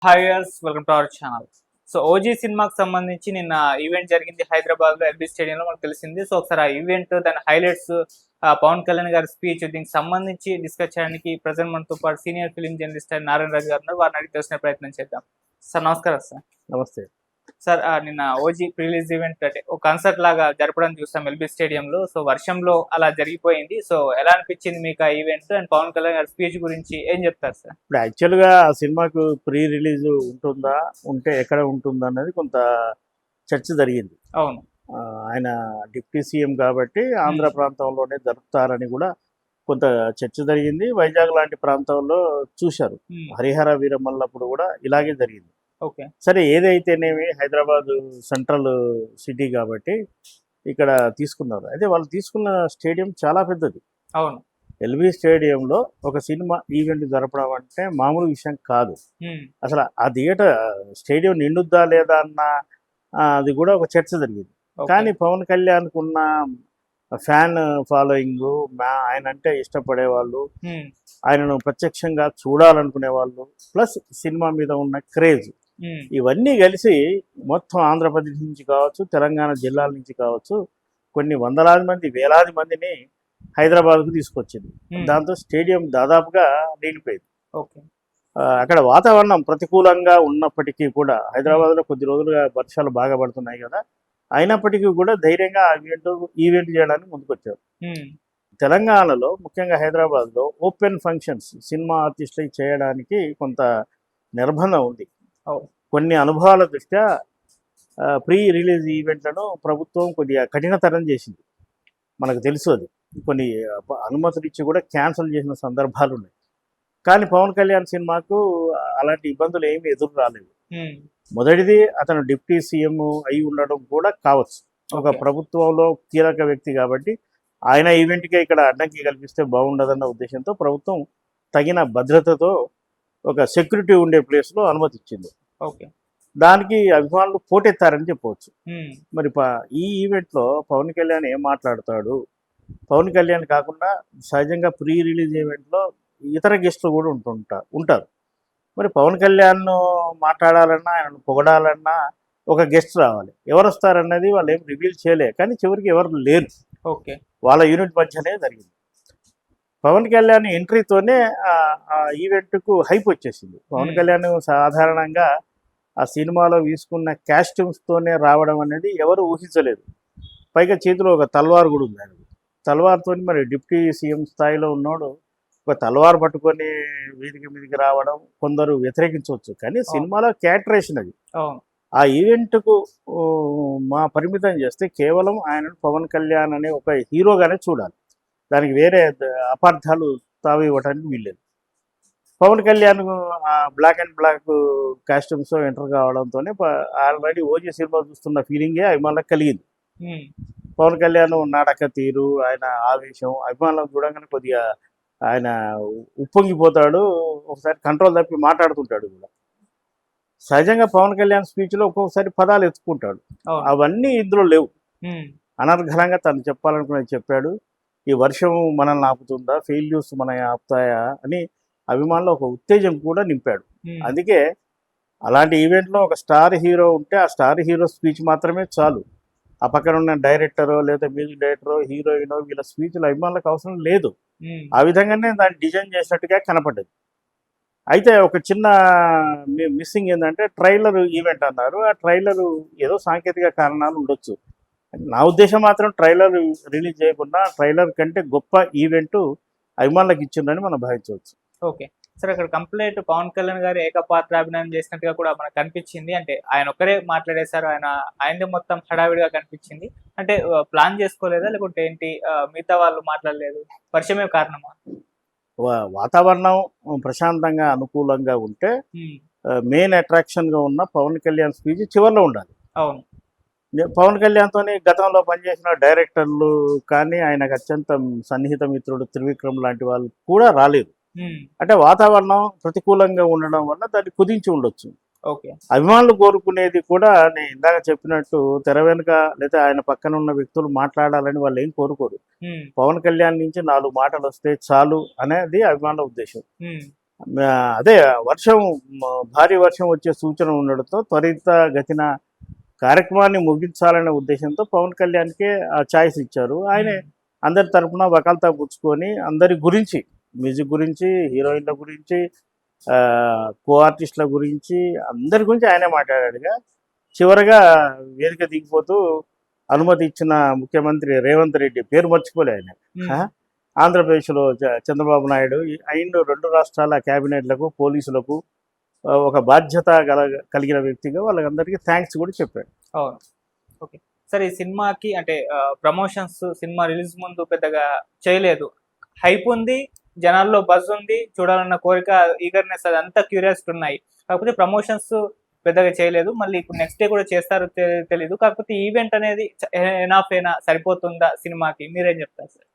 Hi viewers, welcome to our channel. So OG సినిమాకి సంబంధించి నిన్న ఈవెంట్ జరిగింది హైదరాబాద్లో ఎల్బీ స్టేడియంలో మనకు తెలిసింది. సో ఒకసారి ఆ ఈవెంట్ దాని హైలైట్స్, పవన్ కళ్యాణ్ గారి స్పీచ్, దీనికి సంబంధించి డిస్కస్ చేయడానికి ప్రజెంట్ మనతో పాటు సీనియర్ ఫిలిం జర్నలిస్ట్ నారాయణ రాజు గారు ఉన్నారు. వారిని అడిగి తెలిసిన ప్రయత్నం చేద్దాం. సార్ నమస్కారం. సార్ నమస్తే సార్, నిన్న ఓజీ ప్రీలీజ్ ఈవెంట్ అంటే ఒక కన్సర్ట్ లాగా జరపడం చూసాం ఎల్బీ స్టేడియంలో. సో వర్షంలో అలా జరిగిపోయింది. సో ఎలా అనిపించింది మీకు ఆ ఈవెంట్ అండ్ పవన్ కళ్యాణ్ గారి స్పీచ్ గురించి ఏం చెప్తారు సార్? ఇప్పుడు యాక్చువల్గా ఆ సినిమాకు ప్రీ రిలీజ్ ఉంటుందా, ఉంటే ఎక్కడ ఉంటుందా అనేది కొంత చర్చ జరిగింది. అవును. ఆయన డిప్యూటీ సీఎం కాబట్టి ఆంధ్ర ప్రాంతంలోనే జరుపుతారని కూడా కొంత చర్చ జరిగింది. వైజాగ్ లాంటి ప్రాంతంలో చూశారు. హరిహర వీరమల్లప్పుడు కూడా ఇలాగే జరిగింది. ఓకే, సరే ఏదైతేనేమి హైదరాబాద్ సెంట్రల్ సిటీ కాబట్టి ఇక్కడ తీసుకున్నారు. అయితే వాళ్ళు తీసుకున్న స్టేడియం చాలా పెద్దది. అవును. ఎల్బీ స్టేడియంలో ఒక సినిమా ఈవెంట్ జరపడం అంటే మామూలు విషయం కాదు. అసలు ఆ థియేటర్ స్టేడియం నిండుద్దా లేదా అన్న అది కూడా ఒక చర్చ జరిగింది. కానీ పవన్ కళ్యాణ్కు ఉన్న ఫ్యాన్ ఫాలోయింగ్, ఆయన అంటే ఇష్టపడే వాళ్ళు, ఆయనను ప్రత్యక్షంగా చూడాలనుకునే వాళ్ళు, ప్లస్ సినిమా మీద ఉన్న క్రేజ్, ఇవన్నీ కలిసి మొత్తం ఆంధ్రప్రదేశ్ నుంచి కావచ్చు, తెలంగాణ జిల్లాల నుంచి కావచ్చు, కొన్ని వందలాది మంది, వేలాది మందిని హైదరాబాద్కు తీసుకొచ్చింది. దాంతో స్టేడియం దాదాపుగా నిండిపోయింది. అక్కడ వాతావరణం ప్రతికూలంగా ఉన్నప్పటికీ కూడా, హైదరాబాద్లో కొద్ది రోజులుగా వర్షాలు బాగా పడుతున్నాయి కదా, అయినప్పటికీ కూడా ధైర్యంగా ఈవెంట్ చేయడానికి ముందుకొచ్చారు. తెలంగాణలో ముఖ్యంగా హైదరాబాద్లో ఓపెన్ ఫంక్షన్స్ సినిమా ఆర్టిస్టులకి చేయడానికి కొంత నిర్బంధం ఉంది. కొన్ని అనుభవాల దృష్ట్యా ప్రీ రిలీజ్ ఈవెంట్లను ప్రభుత్వం కొద్దిగా కఠినతరం చేసింది. మనకు తెలుసు అది. కొన్ని అనుమతులు ఇచ్చి కూడా క్యాన్సిల్ చేసిన సందర్భాలు ఉన్నాయి. కానీ పవన్ కళ్యాణ్ సినిమాకు అలాంటి ఇబ్బందులు ఏమి ఎదురు రాలేదు. మొదటిది, అతను డిప్యూటీ సీఎం అయి ఉండడం కూడా కావచ్చు. ఒక ప్రభుత్వంలో కీలక వ్యక్తి కాబట్టి ఆయన ఈవెంట్కే ఇక్కడ అడ్డంకి కల్పిస్తే బాగుండదన్న ఉద్దేశంతో ప్రభుత్వం తగిన భద్రతతో ఒక సెక్యూరిటీ ఉండే ప్లేస్లో అనుమతి ఇచ్చింది. దానికి అభిమానులు పోటెత్తారని చెప్పవచ్చు. మరి ఈ ఈవెంట్లో పవన్ కళ్యాణ్ ఏం మాట్లాడతాడు? పవన్ కళ్యాణ్ కాకుండా సహజంగా ప్రీ రిలీజ్ ఈవెంట్లో ఇతర గెస్టులు కూడా ఉంటారు. మరి పవన్ కళ్యాణ్ మాట్లాడాలన్నా, ఆయన పొగడాలన్నా ఒక గెస్ట్ రావాలి. ఎవరు వస్తారన్నది వాళ్ళు ఏం రివీల్ చేయలే. కానీ చివరికి ఎవరు లేరు. వాళ్ళ యూనిట్ మధ్యనే జరిగింది. పవన్ కళ్యాణ్ ఎంట్రీతోనే ఆ ఈవెంట్కు హైప్ వచ్చేసింది. పవన్ కళ్యాణ్ సాధారణంగా ఆ సినిమాలో తీసుకున్న కాస్ట్యూమ్స్తోనే రావడం అనేది ఎవరు ఊహించలేదు. పైగా చేతిలో ఒక తల్వార్ కూడా ఉంది. ఆయన తల్వార్తో మరి డిప్యూటీ సీఎం స్థాయిలో ఉన్నోడు ఒక తల్వార్ పట్టుకొని వీధికి మీదికి రావడం కొందరు వ్యతిరేకించవచ్చు. కానీ సినిమాలో క్యాటరేషన్ అది. ఆ ఈవెంట్కు మా పరిమితం చేస్తే కేవలం ఆయన పవన్ కళ్యాణ్ అనే ఒక హీరోగానే చూడాలి. దానికి వేరే అపార్థాలు తావివ్వటానికి వీల్లేదు. Pawan Kalyan black and black costumes enter కావడంతోనే ఆల్రెడీ ఓజీ సినిమా చూస్తున్న ఫీలింగే అభిమానులకు కలిగింది. పవన్ కళ్యాణ్ నాటక తీరు, ఆయన ఆవేశం అభిమానులకు చూడగానే కొద్దిగా ఆయన ఉప్పొంగిపోతాడు. ఒకసారి కంట్రోల్ తప్పి మాట్లాడుతుంటాడు కూడా. సహజంగా పవన్ కళ్యాణ్ స్పీచ్లో ఒక్కొక్కసారి పదాలు ఎత్తుకుంటాడు. అవన్నీ ఇందులో లేవు. అనర్ఘలంగా తను చెప్పాలనుకునేది చెప్పాడు. ఈ వర్షం మనల్ని ఆపుతుందా, ఫెయిల్యూర్స్ మన ఆపుతాయా అని అభిమానులు ఒక ఉత్తేజం కూడా నింపాడు. అందుకే అలాంటి ఈవెంట్లో ఒక స్టార్ హీరో ఉంటే ఆ స్టార్ హీరో స్పీచ్ మాత్రమే చాలు. ఆ పక్కన ఉన్న డైరెక్టరో లేదా మ్యూజిక్ డైరెక్టరో హీరోయినో వీళ్ళ స్పీచ్లు అభిమానులకు అవసరం లేదు. ఆ విధంగానే దాన్ని డిజైన్ చేసినట్టుగా కనపడ్డది. అయితే ఒక చిన్న మిస్సింగ్ ఏంటంటే ట్రైలర్ ఈవెంట్ అన్నారు. ఆ ట్రైలరు ఏదో సాంకేతిక కారణాలు ఉండొచ్చు. నా ఉద్దేశం మాత్రం ట్రైలర్ రిలీజ్ చేయకుండా ట్రైలర్ కంటే గొప్ప ఈవెంట్ అభిమానులకు ఇచ్చిందని మనం భావించవచ్చు. ఓకే సార్, అక్కడ కంప్లీట్ పవన్ కళ్యాణ్ గారు ఏకపాత్రాభినయం చేసినట్టుగా కూడా మనకు కనిపించింది. అంటే ఆయన ఒక్కరే మాట్లాడేశారు. ఆయనదే మొత్తం హడావిడిగా కనిపించింది. అంటే ప్లాన్ చేసుకోలేదా, లేకుంటే ఏంటి మిగతా వాళ్ళు మాట్లాడలేదు? వర్షమే కారణమా? వాతావరణం ప్రశాంతంగా అనుకూలంగా ఉంటే మెయిన్ అట్రాక్షన్గా ఉన్న పవన్ కళ్యాణ్ స్పీచ్ చివరిలో ఉండాలి. అవును. పవన్ కళ్యాణ్తో గతంలో పనిచేసిన డైరెక్టర్లు కానీ, ఆయనకు అత్యంత సన్నిహిత మిత్రుడు త్రివిక్రమ్ లాంటి వాళ్ళు కూడా రాలేదు. అంటే వాతావరణం ప్రతికూలంగా ఉండడం వల్ల దాన్ని కుదించి ఉండొచ్చు. అభిమానులు కోరుకునేది కూడా నేను ఇందాక చెప్పినట్టు తెర వెనుక లేదా ఆయన పక్కన ఉన్న వ్యక్తులు మాట్లాడాలని వాళ్ళు ఏం కోరుకోరు. పవన్ కళ్యాణ్ నుంచి 4 మాటలు వస్తే చాలు అనేది అభిమానుల ఉద్దేశం. అదే వర్షం భారీ వర్షం వచ్చే సూచన ఉండడంతో త్వరితగతిన కార్యక్రమాన్ని ముగించాలనే ఉద్దేశంతో పవన్ కళ్యాణ్కే ఆ ఛాయిస్ ఇచ్చారు. ఆయనే అందరి తరపున వకాల్తా పుచ్చుకొని అందరి గురించి, మ్యూజిక్ గురించి, హీరోయిన్ల గురించి, కో ఆర్టిస్టుల గురించి, అందరి గురించి ఆయనే మాట్లాడాడుగా. చివరగా వేదిక దిగిపోతూ అనుమతి ఇచ్చిన ముఖ్యమంత్రి రేవంత్ రెడ్డి, పేరు మర్చిపోలే ఆయన, ఆంధ్రప్రదేశ్లో చంద్రబాబు నాయుడు అండ్ 2 రాష్ట్రాల క్యాబినెట్లకు, పోలీసులకు ఒక బాధ్యత కలిగిన వ్యక్తిగా వాళ్ళందరికీ థ్యాంక్స్ కూడా చెప్పాడు. అవును. ఓకే. సరే, ఈ సినిమాకి అంటే ప్రమోషన్స్ సినిమా రిలీజ్ ముందు పెద్దగా చేయలేదు. హైప్ ఉంది, జనాల్లో బజ్ ఉంది, చూడాలన్న కోరిక, ఈగర్నెస్, అదంతా క్యూరియాసిటీ ఉన్నాయి. కాకపోతే ప్రమోషన్స్ పెద్దగా చేయలేదు. మళ్ళీ ఇప్పుడు నెక్స్ట్ డే కూడా చేస్తారో తెలీదు. కాకపోతే ఈవెంట్ అనేది ఎనాఫ్ అయినా సరిపోతుందా సినిమాకి? మీరేం చెప్తారు సార్?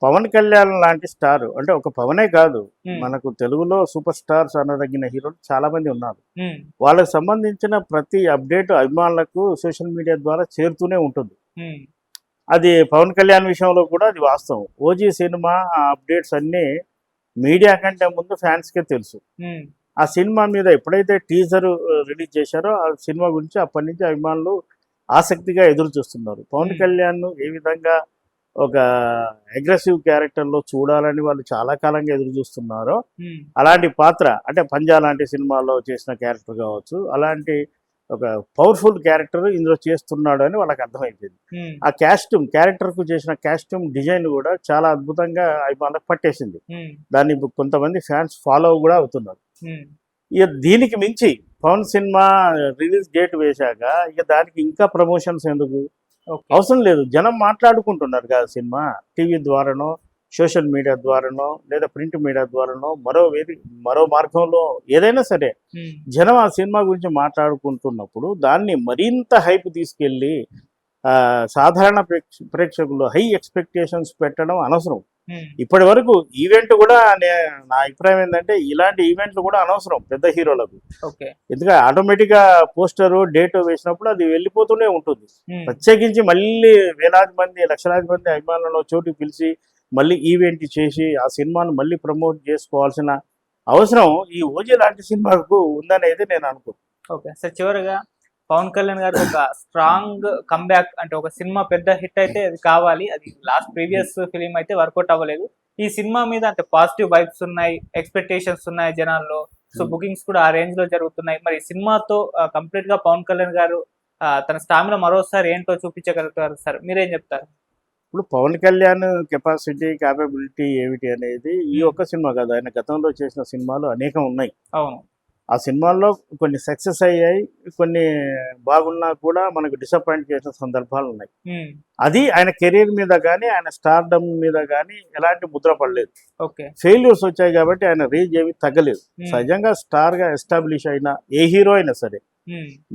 పవన్ కళ్యాణ్ లాంటి స్టార్, అంటే ఒక పవనే కాదు, మనకు తెలుగులో సూపర్ స్టార్స్ అనదగిన హీరోలు చాలా మంది ఉన్నారు. వాళ్ళకి సంబంధించిన ప్రతి అప్డేట్ అభిమానులకు సోషల్ మీడియా ద్వారా చేరుతూనే ఉంటుంది. అది పవన్ కళ్యాణ్ విషయంలో కూడా అది వాస్తవం. ఓజీ సినిమా అప్డేట్స్ అన్నీ మీడియా కంటే ముందు ఫ్యాన్స్కే తెలుసు. ఆ సినిమా మీద ఎప్పుడైతే టీజర్ రిలీజ్ చేశారో ఆ సినిమా గురించి అప్పటి నుంచి అభిమానులు ఆసక్తిగా ఎదురు చూస్తున్నారు. పవన్ కళ్యాణ్ ఏ విధంగా ఒక అగ్రెసివ్ క్యారెక్టర్లో చూడాలని వాళ్ళు చాలా కాలంగా ఎదురు చూస్తున్నారో, అలాంటి పాత్ర అంటే పంజా లాంటి సినిమాలో చేసిన క్యారెక్టర్ కావచ్చు, అలాంటి ఒక పవర్ఫుల్ క్యారెక్టర్ ఇందులో చేస్తున్నాడు అని వాళ్ళకి అర్థమైపోయింది. ఆ క్యారెక్టర్కు చేసిన కాస్ట్యూమ్ డిజైన్ కూడా చాలా అద్భుతంగా అభిమానులకు పట్టేసింది. దాన్ని కొంతమంది ఫ్యాన్స్ ఫాలో కూడా అవుతున్నారు. ఇక దీనికి మించి పవన్ సినిమా రిలీజ్ డేట్ వేశాక ఇక దానికి ఇంకా ప్రమోషన్స్ ఎందుకు అవసరం లేదు. జనం మాట్లాడుకుంటున్నారు కదా సినిమా, టీవీ ద్వారానో, సోషల్ మీడియా ద్వారానో, లేదా ప్రింట్ మీడియా ద్వారానో, మరో మార్గంలో ఏదైనా సరే జనం ఆ సినిమా గురించి మాట్లాడుకుంటున్నప్పుడు దాన్ని మరింత హైప్ తీసుకెళ్ళి సాధారణ ప్రేక్షకులు హై ఎక్స్పెక్టేషన్స్ పెట్టడం అనవసరం. ఇప్పటి వరకు ఈవెంట్ కూడా నా అభిప్రాయం ఏంటంటే ఇలాంటి ఈవెంట్లు కూడా అనవసరం పెద్ద హీరోలకు. ఎందుకంటే ఆటోమేటిక్గా పోస్టరు డేట్ వేసినప్పుడు అది వెళ్ళిపోతూనే ఉంటుంది. ప్రత్యేకించి మళ్ళీ వేలాది మంది, లక్షలాది మంది అభిమానులను చోటు పిలిచి మళ్ళీ ఈవెంట్ చేసి ఆ సినిమాను మళ్ళీ ప్రమోట్ చేసుకోవాల్సిన అవసరం ఈ ఓజీ లాంటి సినిమాకు ఉందనేది నేను అనుకుంటున్నాను. ఓకే సార్, చివరిగా పవన్ కళ్యాణ్ గారికి ఒక స్ట్రాంగ్ కంబ్యాక్, అంటే ఒక సినిమా పెద్ద హిట్ అయితే అది కావాలి. అది ప్రీవియస్ ఫిలిం అయితే వర్కౌట్ అవ్వలేదు. ఈ సినిమా మీద అంటే పాజిటివ్ వైబ్స్ ఉన్నాయి, ఎక్స్పెక్టేషన్స్ ఉన్నాయి జనాల్లో. సో బుకింగ్స్ కూడా ఆ రేంజ్ లో జరుగుతున్నాయి. మరి సినిమాతో కంప్లీట్ గా పవన్ కళ్యాణ్ గారు తన స్టామినా మరోసారి ఏంటో చూపించగలుగుతారు సార్? మీరేం చెప్తారు? ఇప్పుడు పవన్ కళ్యాణ్ కెపాసిటీ, క్యాపబిలిటీ ఏమిటి అనేది ఈ ఒక్క సినిమా కాదు, ఆయన గతంలో చేసిన సినిమాలు అనేకం ఉన్నాయి. అవును. ఆ సినిమాల్లో కొన్ని సక్సెస్ అయ్యాయి, కొన్ని బాగున్నా కూడా మనకు డిసప్పాయింట్ చేసిన సందర్భాలు ఉన్నాయి. అది ఆయన కెరీర్ మీద కానీ, ఆయన స్టార్డమ్ మీద కానీ ఎలాంటి ముద్ర పడలేదు. ఫెయిల్యూర్స్ వచ్చాయి కాబట్టి ఆయన రీచ్ ఏమి తగ్గలేదు. సహజంగా స్టార్గా ఎస్టాబ్లిష్ అయిన ఏ హీరో అయినా సరే,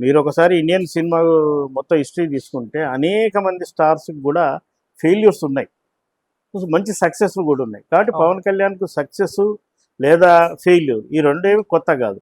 మీరు ఒకసారి ఇండియన్ సినిమా మొత్తం హిస్టరీ తీసుకుంటే అనేక మంది స్టార్స్ కూడా ఫెయిల్యూర్స్ ఉన్నాయి, మంచి సక్సెస్ కూడా ఉన్నాయి. కాబట్టి పవన్ కళ్యాణ్కు సక్సెస్ లేదా ఫెయిల్యూర్ ఈ రెండేవి కొత్త కాదు.